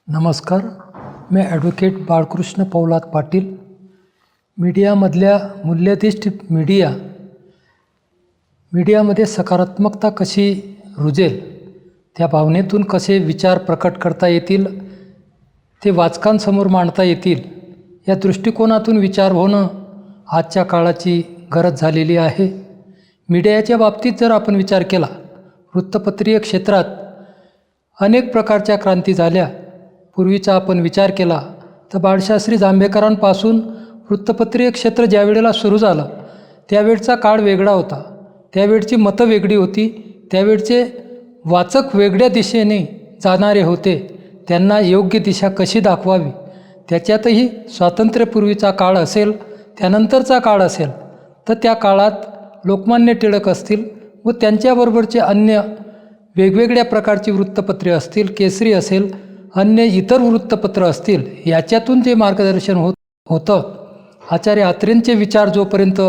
नमस्कार, मी ॲडव्होकेट बाळकृष्ण पौलाद पाटील. मीडियामधल्या मूल्याधिष्ठित मीडियामध्ये सकारात्मकता कशी रुजेल, त्या भावनेतून कसे विचार प्रकट करता येतील, ते वाचकांसमोर मांडता येतील, या दृष्टिकोनातून विचार होणं आजच्या काळाची गरज झालेली आहे. मीडियाच्या बाबतीत जर आपण विचार केला, वृत्तपत्रीय क्षेत्रात अनेक प्रकारच्या क्रांती झाल्या. पूर्वीचा आपण विचार केला तर बाळशास्त्री जांभेकरांपासून वृत्तपत्रीय क्षेत्र ज्या वेळेला सुरू झालं त्यावेळचा काळ वेगळा होता. त्यावेळची मतं वेगळी होती. त्यावेळचे वाचक वेगळ्या दिशेने जाणारे होते. त्यांना योग्य दिशा कशी दाखवावी, त्याच्यातही स्वातंत्र्यपूर्वीचा काळ असेल, त्यानंतरचा काळ असेल, तर त्या काळात लोकमान्य टिळक असतील व त्यांच्याबरोबरचे अन्य वेगवेगळ्या प्रकारची वृत्तपत्रे असतील, केसरी असेल, अन्य इतर वृत्तपत्र असतील, याच्यातून जे मार्गदर्शन होतं. आचार्य अत्रेंचे विचार जोपर्यंत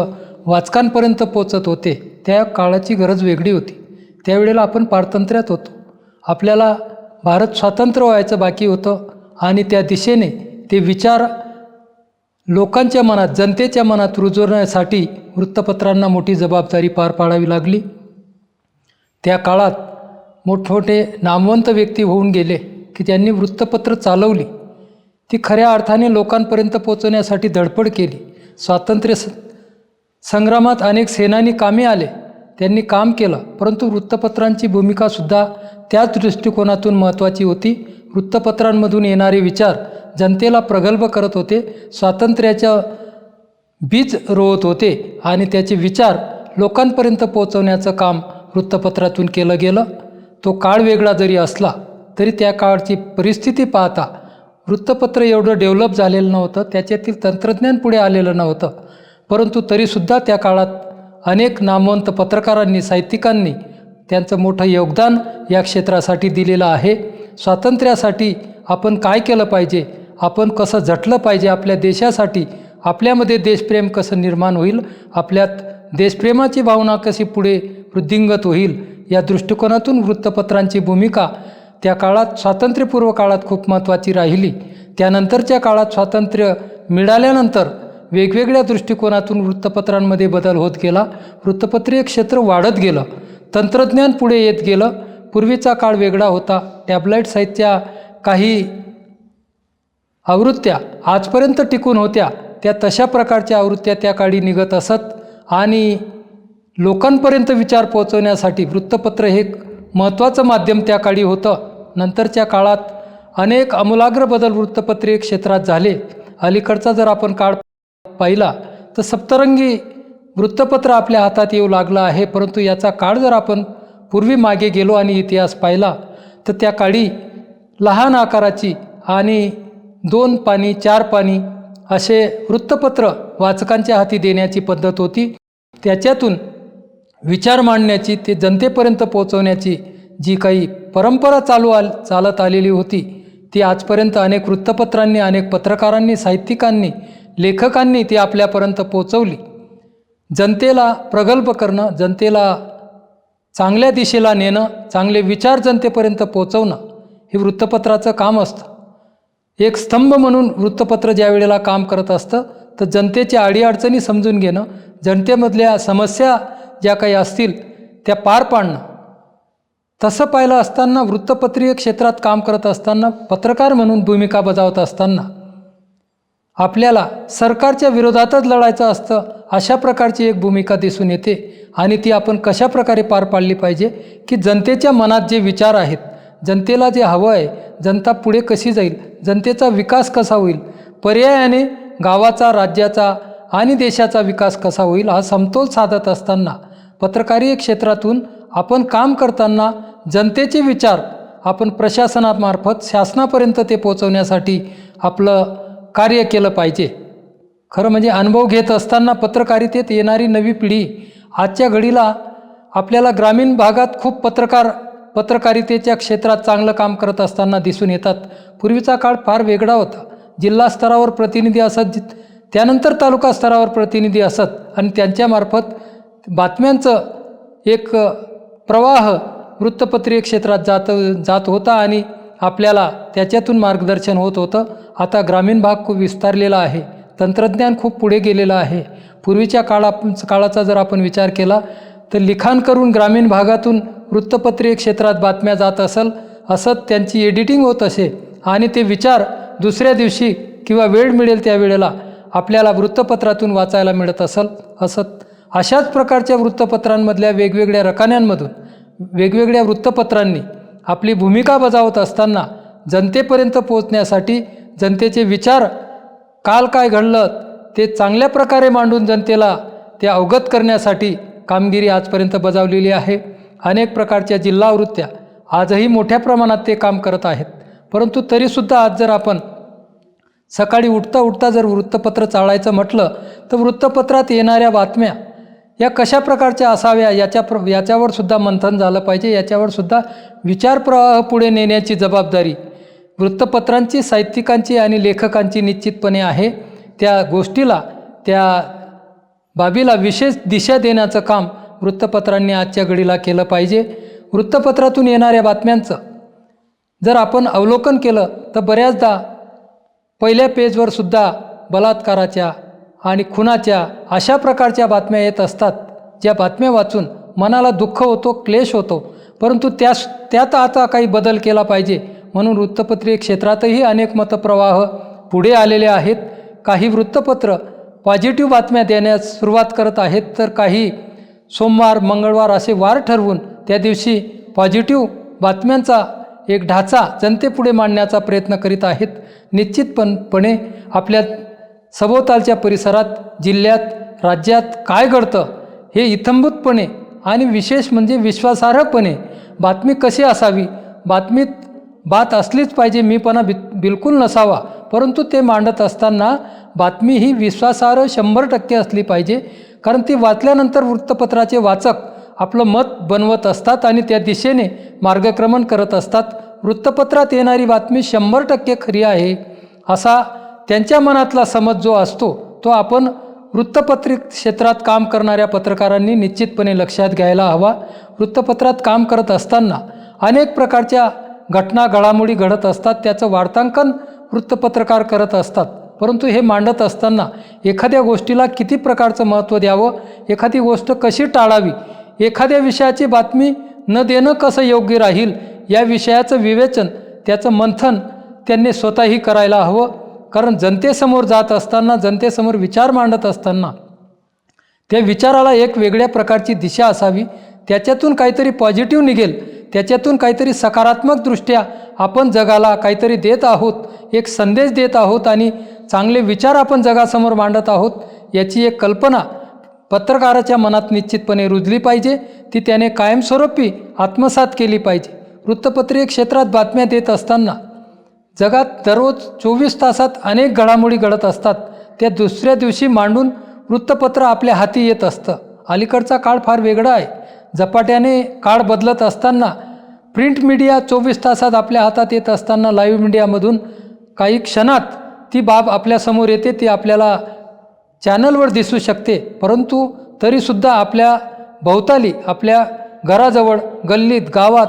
वाचकांपर्यंत पोचत होते, त्या काळाची गरज वेगळी होती. त्यावेळेला आपण पारतंत्र्यात होतो. आपल्याला भारत स्वातंत्र्य व्हायचं बाकी होतं आणि त्या दिशेने ते विचार लोकांच्या मनात, जनतेच्या मनात रुजवण्यासाठी वृत्तपत्रांना मोठी जबाबदारी पार पाडावी लागली. त्या काळात मोठमोठे नामवंत व्यक्ती होऊन गेले की त्यांनी वृत्तपत्र चालवली. ती खऱ्या अर्थाने लोकांपर्यंत पोचवण्यासाठी धडपड केली. स्वातंत्र्य संग्रामात अनेक सेनानी कामी आले, त्यांनी काम केलं, परंतु वृत्तपत्रांची भूमिकासुद्धा त्याच दृष्टिकोनातून महत्त्वाची होती. वृत्तपत्रांमधून येणारे विचार जनतेला प्रगल्भ करत होते, स्वातंत्र्याचं बीज रोवत होते आणि त्याचे विचार लोकांपर्यंत पोचवण्याचं काम वृत्तपत्रातून केलं गेलं. तो काळ वेगळा जरी असला तरी त्या काळची परिस्थिती पाहता वृत्तपत्र एवढं डेव्हलप झालेलं नव्हतं, त्याच्यातील तंत्रज्ञान पुढे आलेलं नव्हतं. परंतु तरीसुद्धा त्या काळात अनेक नामवंत पत्रकारांनी, साहित्यिकांनी त्यांचं मोठं योगदान या क्षेत्रासाठी दिलेलं आहे. स्वातंत्र्यासाठी आपण काय केलं पाहिजे, आपण कसं झटलं पाहिजे आपल्या देशासाठी, आपल्यामध्ये देशप्रेम कसं निर्माण होईल, आपल्यात देशप्रेमाची भावना कशी पुढे वृद्धिंगत होईल, या दृष्टिकोनातून वृत्तपत्रांची भूमिका त्या काळात, स्वातंत्र्यपूर्व काळात खूप महत्त्वाची राहिली. त्यानंतरच्या काळात स्वातंत्र्य मिळाल्यानंतर वेगवेगळ्या दृष्टिकोनातून वृत्तपत्रांमध्ये बदल होत गेला. वृत्तपत्रीय क्षेत्र वाढत गेलं, तंत्रज्ञान पुढे येत गेलं. पूर्वीचा काळ वेगळा होता. टॅबलाईट साहित्या काही आवृत्त्या आजपर्यंत टिकून होत्या, त्या तशा प्रकारच्या आवृत्त्या त्या काळी निघत असत आणि लोकांपर्यंत विचार पोहोचवण्यासाठी वृत्तपत्र हे महत्त्वाचं माध्यम त्या काळी होतं. नंतरच्या काळात अनेक आमूलाग्र बदल वृत्तपत्रीय क्षेत्रात झाले. अलीकडचा जर आपण काळ पाहिला तर सप्तरंगी वृत्तपत्र आपल्या हातात येऊ लागलं आहे. परंतु याचा काळ जर आपण पूर्वी मागे गेलो आणि इतिहास पाहिला तर त्या काळी लहान आकाराची आणि 2 पानी 4 पानी असे वृत्तपत्र वाचकांच्या हाती देण्याची पद्धत होती. त्याच्यातून विचार मांडण्याची, ते जनतेपर्यंत पोहोचवण्याची जी काही परंपरा चालत आलेली होती, ती आजपर्यंत अनेक वृत्तपत्रांनी, अनेक पत्रकारांनी, साहित्यिकांनी, लेखकांनी ती आपल्यापर्यंत पोहोचवली. जनतेला प्रगल्भ करणं, जनतेला चांगल्या दिशेला नेणं, चांगले विचार जनतेपर्यंत पोहोचवणं हे वृत्तपत्राचं काम असतं. एक स्तंभ म्हणून वृत्तपत्र ज्या वेळेला काम करत असतं तर जनतेच्या अडीअडचणी समजून घेणं, जनतेमधल्या समस्या ज्या काही असतील त्या पार पाडणं. तसं पाहिलं असताना वृत्तपत्रीय क्षेत्रात काम करत असताना, पत्रकार म्हणून भूमिका बजावत असताना आपल्याला सरकारच्या विरोधातच लढायचं असतं, अशा प्रकारची एक भूमिका दिसून येते. आणि ती आपण कशा प्रकारे पार पाडली पाहिजे की जनतेच्या मनात जे विचार आहेत, जनतेला जे हवं आहे, जनता पुढे कशी जाईल, जनतेचा विकास कसा होईल, पर्यायाने गावाचा, राज्याचा आणि देशाचा विकास कसा होईल, हा समतोल साधत असताना पत्रकारीय क्षेत्रातून आपण काम करताना जनतेचे विचार आपण प्रशासनामार्फत शासनापर्यंत ते पोहोचवण्यासाठी आपलं कार्य केलं पाहिजे. खरं म्हणजे अनुभव घेत असताना पत्रकारितेत येणारी नवी पिढी आजच्या घडीला आपल्याला ग्रामीण भागात खूप पत्रकारितेच्या क्षेत्रात चांगलं काम करत असताना दिसून येतात. पूर्वीचा काळ फार वेगळा होता. जिल्हा स्तरावर प्रतिनिधी असत, त्यानंतर तालुका स्तरावर प्रतिनिधी असत आणि त्यांच्यामार्फत बातम्यांचं एक प्रवाह वृत्तपत्रीय क्षेत्रात जात होता आणि आपल्याला त्याच्यातून मार्गदर्शन होत होतं. आता ग्रामीण भाग खूप विस्तारलेला आहे, तंत्रज्ञान खूप पुढे गेलेलं आहे. पूर्वीच्या काळाचा जर आपण विचार केला तर लिखाण करून ग्रामीण भागातून वृत्तपत्रीय क्षेत्रात बातम्या जात असत त्यांची एडिटिंग होत असे आणि ते विचार दुसऱ्या दिवशी किंवा वेळ मिळेल त्या वेळेला आपल्याला वृत्तपत्रातून वाचायला मिळत असत. अशाच प्रकारच्या वृत्तपत्रांमधल्या वेगवेगळ्या रकान्यांमधून वेगवेगळ्या वृत्तपत्रांनी आपली भूमिका बजावत असताना जनतेपर्यंत पोहोचण्यासाठी जनतेचे विचार काल काय घडलं ते चांगल्या प्रकारे मांडून जनतेला ते अवगत करण्यासाठी कामगिरी आजपर्यंत बजावलेली आहे. अनेक प्रकारच्या जिल्हावृत्त्या आजही मोठ्या प्रमाणात ते काम करत आहेत. परंतु तरीसुद्धा आज जर आपण सकाळी उठता उठता जर वृत्तपत्र चाळायचं म्हटलं तर वृत्तपत्रात येणाऱ्या बातम्या या कशा प्रकारच्या असाव्या याच्यावर सुद्धा मंथन झालं पाहिजे. याच्यावर सुद्धा विचारप्रवाह पुढे नेण्याची जबाबदारी वृत्तपत्रांची, साहित्यिकांची आणि लेखकांची निश्चितपणे आहे. त्या गोष्टीला, त्या बाबीला विशेष दिशा देण्याचं काम वृत्तपत्रांनी आजच्या घडीला केलं पाहिजे. वृत्तपत्रातून येणाऱ्या बातम्यांचं जर आपण अवलोकन केलं तर बऱ्याचदा पहिल्या पेजवर सुद्धा बलात्काराच्या आणि खुनाच्या अशा प्रकारच्या बातम्या येत असतात, ज्या बातम्या वाचून मनाला दुःख होतो, क्लेश होतो. परंतु त्यात आता काही बदल केला पाहिजे म्हणून वृत्तपत्रीय क्षेत्रातही अनेक मतप्रवाह पुढे आलेले आहेत. काही वृत्तपत्र पॉझिटिव्ह बातम्या देण्यास सुरुवात करत आहेत, तर काही सोमवार मंगळवार असे वार ठरवून त्या दिवशी पॉझिटिव्ह बातम्यांचा एक ढाचा जनतेपुढे मांडण्याचा प्रयत्न करीत आहेत. निश्चितपणे आपल्या सभोवतालच्या परिसरात, जिल्ह्यात, राज्यात काय घडतं हे इत्थंभूतपणे आणि विशेष म्हणजे विश्वासार्हपणे बातमी कशी असावी, बातमीत बात असलीच पाहिजे, मीपणा बिलकुल नसावा, परंतु ते मांडत असताना बातमी ही विश्वासार्ह 100% असली पाहिजे. कारण ती वाचल्यानंतर वृत्तपत्राचे वाचक आपलं मत बनवत असतात आणि त्या दिशेने मार्गक्रमण करत असतात. वृत्तपत्रात येणारी बातमी 100% खरी आहे असा त्यांच्या मनातला समज जो असतो तो आपण वृत्तपत्रिक क्षेत्रात काम करणाऱ्या पत्रकारांनी निश्चितपणे लक्षात घ्यायला हवा. वृत्तपत्रात काम करत असताना अनेक प्रकारच्या घटना घडामोडी घडत असतात, त्याचं वार्तांकन वृत्तपत्रकार करत असतात. परंतु हे मांडत असताना एखाद्या गोष्टीला किती प्रकारचं महत्त्व द्यावं, एखादी गोष्ट कशी टाळावी, एखाद्या विषयाची बातमी न देणं कसं योग्य राहील या विषयाचं विवेचन, त्याचं मंथन त्यांनी स्वतःही करायला हवं. कारण जनतेसमोर जात असताना, जनतेसमोर विचार मांडत असताना त्या विचाराला एक वेगळ्या प्रकारची दिशा असावी, त्याच्यातून काहीतरी पॉझिटिव्ह निघेल, त्याच्यातून काहीतरी सकारात्मकदृष्ट्या आपण जगाला काहीतरी देत आहोत, एक संदेश देत आहोत आणि चांगले विचार आपण जगासमोर मांडत आहोत याची एक कल्पना पत्रकाराच्या मनात निश्चितपणे रुजली पाहिजे. ती त्याने कायमस्वरूपी आत्मसात केली पाहिजे. वृत्तपत्रीय क्षेत्रात बातम्या देत असताना जगात दररोज 24 तासात अनेक घडामोडी घडत असतात, त्या दुसऱ्या दिवशी मांडून वृत्तपत्र आपल्या हाती येत असतं. अलीकडचा काळ फार वेगळा आहे. झपाट्याने काळ बदलत असताना प्रिंट मीडिया 24 तासात आपल्या हातात येत असताना लाईव्ह मीडियामधून काही क्षणात ती बाब आपल्यासमोर येते, ती आपल्याला चॅनलवर दिसू शकते. परंतु तरीसुद्धा आपल्या भोवताली, आपल्या घराजवळ, गल्लीत, गावात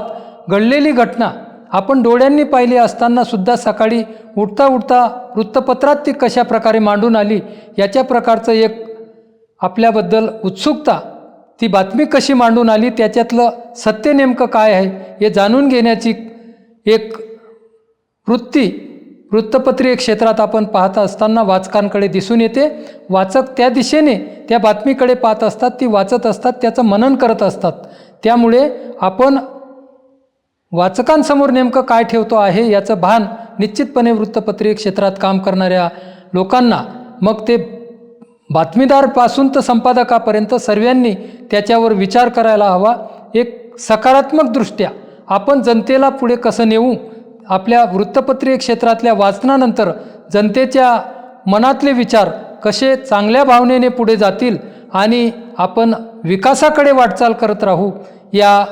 घडलेली घटना आपण डोळ्यांनी पाहिली असताना सुद्धा सकाळी उठता उठता वृत्तपत्रात ती कशा प्रकारे मांडून आली याच्या प्रकारचं एक आपल्याबद्दल उत्सुकता, ती बातमी कशी मांडून आली, त्याच्यातलं सत्य नेमकं काय आहे हे जाणून घेण्याची एक वृत्ती वृत्तपत्रीय क्षेत्रात आपण पाहत असताना वाचकांकडे दिसून येते. वाचक त्या दिशेने त्या बातमीकडे पाहत असतात, ती वाचत असतात, त्याचं मनन करत असतात. त्यामुळे आपण वाचकांसमोर नेमकं काय ठेवतो आहे याचं भान निश्चितपणे वृत्तपत्रीय क्षेत्रात काम करणाऱ्या लोकांना, मग ते बातमीदारपासून तर संपादकापर्यंत सर्वांनी त्याच्यावर विचार करायला हवा. एक सकारात्मकदृष्ट्या आपण जनतेला पुढे कसं नेऊ, आपल्या वृत्तपत्रीय क्षेत्रातल्या वाचनानंतर जनतेच्या मनातले विचार कसे चांगल्या भावनेने पुढे जातील आणि आपण विकासाकडे वाटचाल करत राहू, या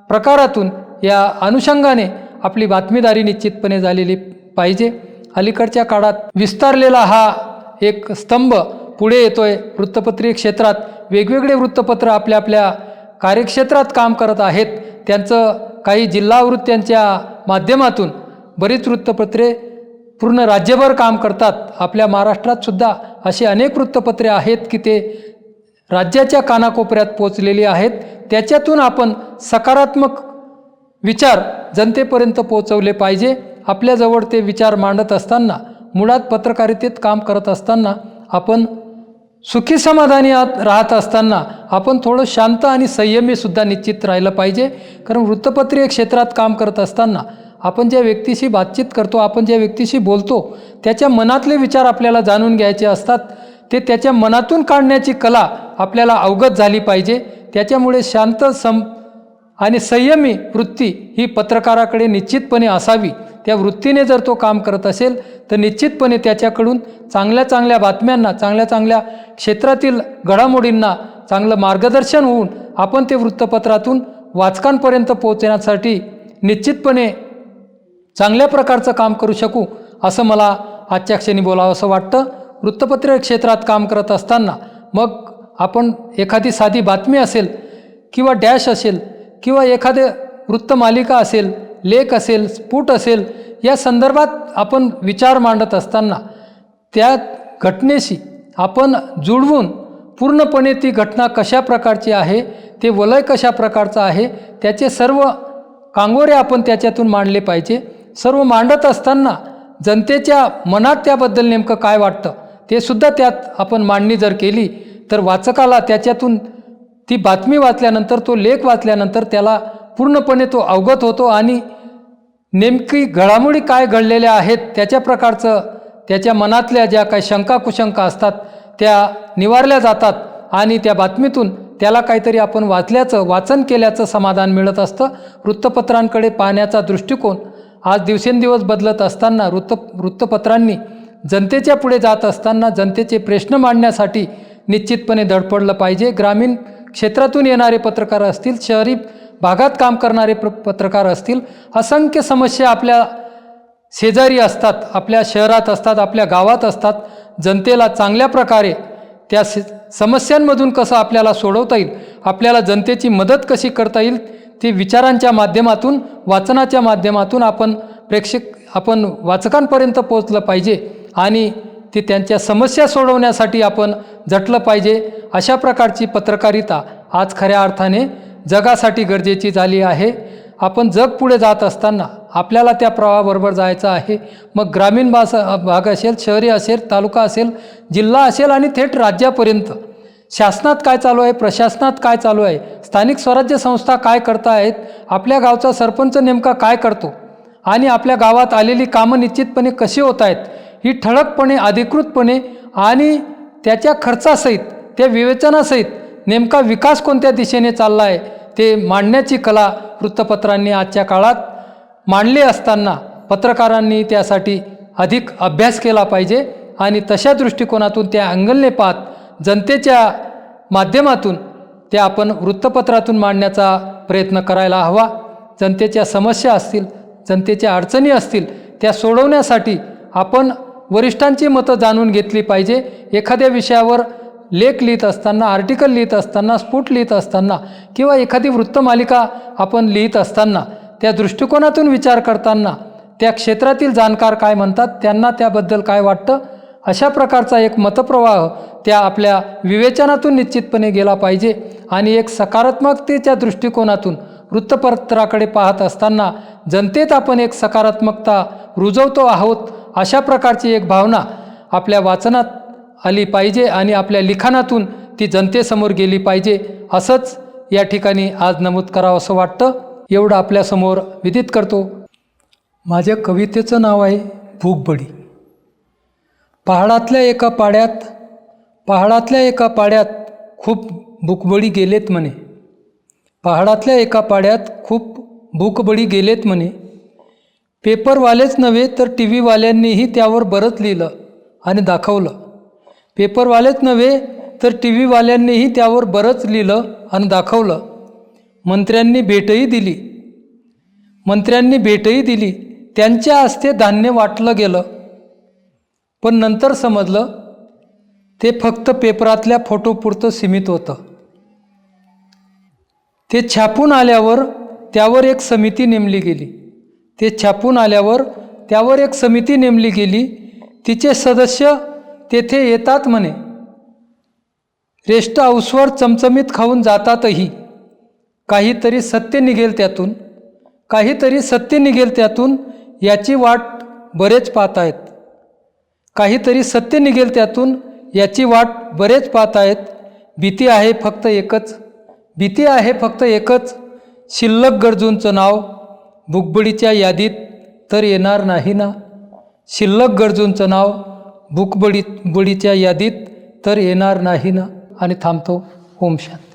प्रकारातून, या अनुषंगाने आपली बातमीदारी निश्चितपणे झालेली पाहिजे. अलीकडच्या काळात विस्तारलेला हा एक स्तंभ पुढे येतोय. वृत्तपत्रीय क्षेत्रात वेगवेगळे वृत्तपत्र आपल्या आपल्या कार्यक्षेत्रात काम करत आहेत. त्यांचं काही जिल्हावृत्त्यांच्या माध्यमातून बरीच वृत्तपत्रे पूर्ण राज्यभर काम करतात. आपल्या महाराष्ट्रात सुद्धा अशी अनेक वृत्तपत्रे आहेत की ते राज्याच्या कानाकोपऱ्यात पोचलेली आहेत. त्याच्यातून आपण सकारात्मक विचार जनतेपर्यंत पोचवले पाहिजे. आपल्याजवळ ते विचार मांडत असताना, मुळात पत्रकारितेत काम करत असताना आपण सुखी समाधानी राहत असताना आपण थोडं शांत आणि संयमीसुद्धा निश्चित राहिलं पाहिजे. कारण वृत्तपत्रीय क्षेत्रात काम करत असताना आपण ज्या व्यक्तीशी बातचीत करतो, आपण ज्या व्यक्तीशी बोलतो, त्याच्या मनातले विचार आपल्याला जाणून घ्यायचे असतात. ते त्याच्या मनातून काढण्याची कला आपल्याला अवगत झाली पाहिजे. त्याच्यामुळे शांत आणि संयमी वृत्ती ही पत्रकाराकडे निश्चितपणे असावी. त्या वृत्तीने जर तो काम करत असेल तर निश्चितपणे त्याच्याकडून चांगल्या चांगल्या बातम्यांना, चांगल्या चांगल्या क्षेत्रातील घडामोडींना चांगलं मार्गदर्शन होऊन आपण ते वृत्तपत्रातून वाचकांपर्यंत पोहोचण्यासाठी निश्चितपणे चांगल्या प्रकारचं काम करू शकू, असं मला आजच्या क्षणी बोलावं असं वाटतं. वृत्तपत्र क्षेत्रात काम करत असताना मग आपण एखादी साधी बातमी असेल किंवा डॅश असेल किंवा एखादे वृत्तमालिका असेल, लेख असेल, स्फुट असेल, या संदर्भात आपण विचार मांडत असताना त्या घटनेशी आपण जुळवून पूर्णपणे ती घटना कशा प्रकारची आहे, ते वलय कशा प्रकारचं आहे, त्याचे सर्व कांगोरे आपण त्याच्यातून मांडले पाहिजे. सर्व मांडत असताना जनतेच्या मनात त्याबद्दल नेमकं काय वाटतं ते सुद्धा त्यात आपण मांडणी जर केली तर वाचकाला त्याच्यातून ती बातमी वाचल्यानंतर, तो लेख वाचल्यानंतर त्याला पूर्णपणे तो अवगत होतो आणि नेमकी घडामोडी काय घडलेल्या आहेत त्याच्या प्रकारचं त्याच्या मनातल्या ज्या काही शंका कुशंका असतात त्या निवारल्या जातात आणि त्या बातमीतून त्याला काहीतरी आपण वाचन केल्याचं समाधान मिळत असतं. वृत्तपत्रांकडे पाहण्याचा दृष्टिकोन आज दिवसेंदिवस बदलत असताना वृत्तपत्रांनी जनतेच्या पुढे जात असताना जनतेचे प्रश्न मांडण्यासाठी निश्चितपणे धडपडलं पाहिजे. ग्रामीण क्षेत्रातून येणारे पत्रकार असतील, शहरी भागात काम करणारे पत्रकार असतील, असंख्य समस्या आपल्या शेजारी असतात, आपल्या शहरात असतात, आपल्या गावात असतात. जनतेला चांगल्या प्रकारे त्या समस्यांमधून कसं आपल्याला सोडवता येईल, आपल्याला जनतेची मदत कशी करता येईल, ते विचारांच्या माध्यमातून, वाचनाच्या माध्यमातून आपण वाचकांपर्यंत पोहोचलं पाहिजे आणि ते त्यांच्या समस्या सोडवण्यासाठी आपण झटलं पाहिजे. अशा प्रकारची पत्रकारिता आज खऱ्या अर्थाने जगासाठी गरजेची झाली आहे. आपण जग पुढे जात असताना आपल्याला त्या प्रवाहाबरोबर जायचं आहे. मग ग्रामीण भाग असेल, शहरी असेल, तालुका असेल, जिल्हा असेल आणि थेट राज्यापर्यंत शासनात काय चालू आहे, प्रशासनात काय चालू आहे, स्थानिक स्वराज्य संस्था काय करता आहेत, आपल्या गावचा सरपंच नेमका काय करतो आणि आपल्या गावात आलेली कामं निश्चितपणे कशी होत आहेत, ही ठळकपणे, अधिकृतपणे आणि त्याच्या खर्चासहित, त्या विवेचनासहित नेमका विकास कोणत्या दिशेने चालला आहे ते मांडण्याची कला वृत्तपत्रांनी आजच्या काळात मांडली असताना पत्रकारांनी त्यासाठी अधिक अभ्यास केला पाहिजे आणि तशा दृष्टिकोनातून त्या अँगलने पाहत जनतेच्या माध्यमातून त्या आपण वृत्तपत्रातून मांडण्याचा प्रयत्न करायला हवा. जनतेच्या समस्या असतील, जनतेच्या अडचणी असतील, त्या सोडवण्यासाठी आपण वरिष्ठांची मतं जाणून घेतली पाहिजे. एखाद्या विषयावर लेख लिहित असताना, आर्टिकल लिहित असताना, स्फुट लिहित असताना किंवा एखादी वृत्तमालिका आपण लिहित असताना त्या दृष्टिकोनातून विचार करताना त्या क्षेत्रातील जाणकार काय म्हणतात, त्यांना त्याबद्दल काय वाटतं, अशा प्रकारचा एक मतप्रवाह त्या आपल्या विवेचनातून निश्चितपणे गेला पाहिजे आणि एक सकारात्मकतेच्या दृष्टिकोनातून वृत्तपत्राकडे पाहत असताना जनतेत आपण एक सकारात्मकता रुजवतो आहोत, अशा प्रकारची एक भावना आपल्या वाचनात आली पाहिजे आणि आपल्या लिखाणातून ती जनतेसमोर गेली पाहिजे, असंच या ठिकाणी आज नमूद करावं असं वाटतं. एवढं आपल्यासमोर विदित करतो. माझ्या कवितेचं नाव आहे भूकबडी. पहाडातल्या एका पाड्यात खूप भूकबडी गेलेत म्हणे. पहाडातल्या एका पाड्यात खूप भूकबडी गेलेत म्हणे. पेपरवालेच नव्हे तर टी व्हीवाल्यांनीही त्यावर बरंच लिहिलं आणि दाखवलं. पेपरवालेच नव्हे तर टी व्हीवाल्यांनीही त्यावर बरंच लिहिलं आणि दाखवलं. मंत्र्यांनी भेटही दिली. त्यांच्या हस्ते धान्य वाटलं गेलं. पण नंतर समजलं ते फक्त पेपरातल्या फोटोपुरतं सीमित होतं. ते छापून आल्यावर त्यावर एक समिती नेमली गेली. ते छापून आल्यावर त्यावर एक समिती नेमली गेली. तिचे सदस्य तेथे येतात म्हणे. रेस्ट हाऊसवर चमचमीत खाऊन जातातही. काहीतरी सत्य निघेल त्यातून, काहीतरी सत्य निघेल त्यातून, याची वाट बरेच पाहत आहेत. काहीतरी सत्य निघेल त्यातून, याची वाट बरेच पाहत आहेत. भीती आहे फक्त एकच, भीती आहे फक्त एकच, शिल्लक गरजूंचं नाव भुकबडीच्या यादीत तर येणार नाही ना. शिल्लक गरजूंचं नाव भुकबडीच्या यादीत तर येणार नाही ना. आणि थांबतो. ओम शांती.